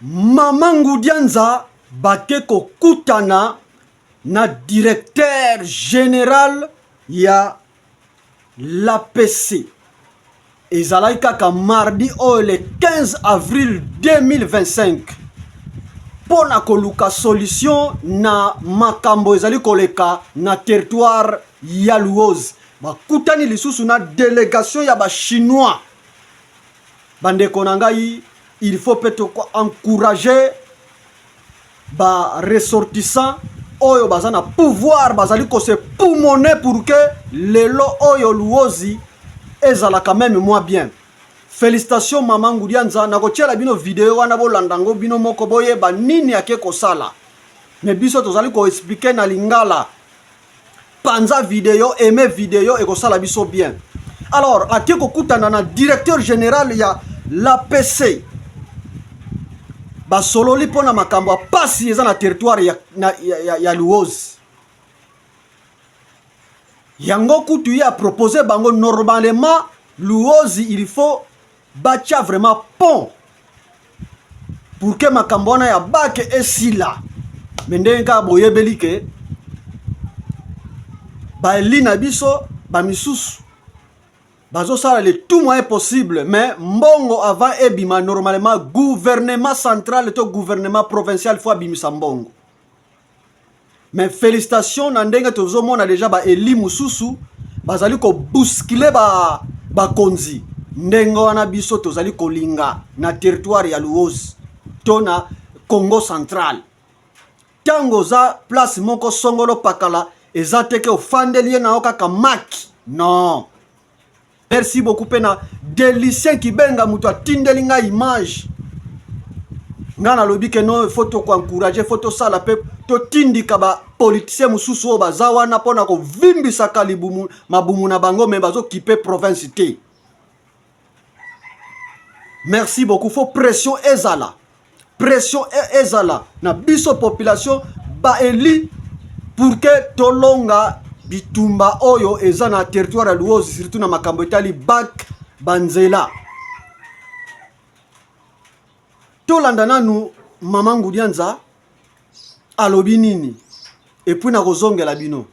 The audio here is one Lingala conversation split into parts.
Mama Ngoudianza bake kokutana na directeur général ya l'APC. Ezalaki kaka mardi le 15 avril 2025. Pona koluka solution na makambo ezali koleka na territoire ya Luozi. Bakutani lisusu na délégation ya ba chinois. Bandeko nangai, il faut peut-être encourager ba ressortissants oyo bazana pouvoir bazali ko se poumoner pour que lelo oyo Luozi ezala quand même moins bien. Félicitations Mama Ngoudianza, na kotiela bino vidéo wana bolandango bino moko boyeba nini yake kosala. Mais biso tozali ko expliquer na lingala. Panza vidéo, aimé vidéo et kosala biso bien. Alors, ake kokutana na directeur général ya l'APC. Ba sololi pona makambo pasi eza na territoire ya Luozi. Yango kutu ya proposé bango normalement Luozi il faut bacha vraiment pont pour que makambona ya bake esila. Mendenga boyebeli ke ba lina biso ba misusu bazo sala le tout moyen possible mais mbongo avant ebima normalement gouvernement central to gouvernement provincial faut abimisa mbongo. Mais félicitations nandenge tozomona déjà ba eli mususu bazali ko bousculer ba konzi ndengo wana biso tozali kolinga na territoire ya Luozi to na Congo central. Tango za place moko songolo pakala ezateke ofandeli na okaka maki. Non. Merci beaucoup pena délicien qui benga muto atindelinga image. Ngana lobi ke no photo ko encourager photo sala pe to tindika ba politicien mususu o bazawa na pona ko vimbisa kalibumu mabumu na bango me bazo kipe province te. Merci beaucoup. Faut pression ezala. Pression ezala na biso population ba eli pour que tolonga bitumba oyo eza na territoire ya Luozi surtout na makambo etali bak banzela. Tolanda nanu Mama Ngoudianza alobi nini et puis na kozongela bino.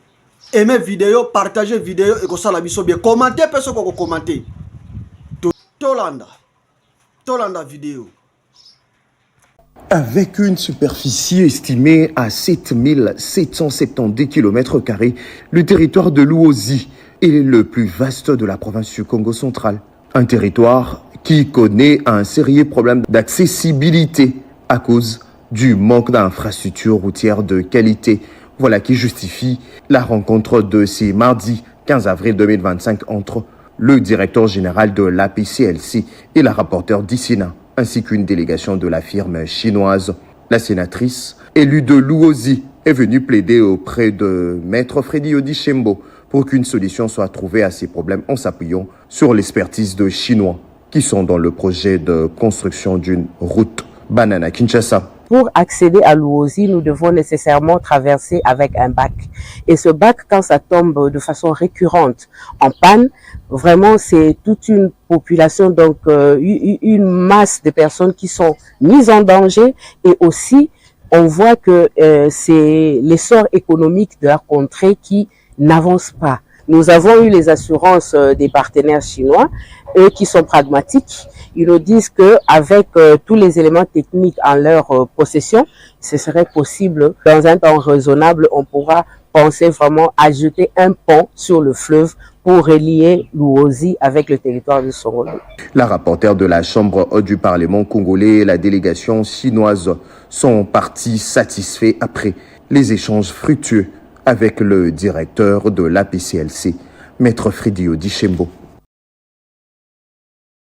Aimez vidéo, partagez vidéo et kosala biso bien. Commentez peso ko commenter. Tolanda vidéo. Avec une superficie estimée à 7770 km², le territoire de Luozi est le plus vaste de la province du Congo central. Un territoire qui connaît un sérieux problème d'accessibilité à cause du manque d'infrastructures routières de qualité. Voilà qui justifie la rencontre de ce mardi 15 avril 2025 entre le directeur général de l'APCLC et la rapporteure d'Issina, ainsi qu'une délégation de la firme chinoise. La sénatrice élue de Luozi est venue plaider auprès de Maître Freddy Odishembo pour qu'une solution soit trouvée à ces problèmes en s'appuyant sur l'expertise de Chinois qui sont dans le projet de construction d'une route Banana-Kinshasa. Pour accéder à Luozi, nous devons nécessairement traverser avec un bac. Et ce bac, quand ça tombe de façon récurrente en panne, vraiment c'est toute une population, donc une masse de personnes qui sont mises en danger. Et aussi, on voit que c'est l'essor économique de la contrée qui n'avance pas. Nous avons eu les assurances des partenaires chinois, eux qui sont pragmatiques. Ils nous disent que avec tous les éléments techniques en leur possession, ce serait possible. Dans un temps raisonnable, on pourra penser vraiment à jeter un pont sur le fleuve pour relier Luozi avec le territoire de Songolo. La rapporteure de la Chambre du Parlement congolais et la délégation chinoise sont partis satisfaits après les échanges fructueux avec le directeur de l'APCLC, Maître Freddy Odishembo.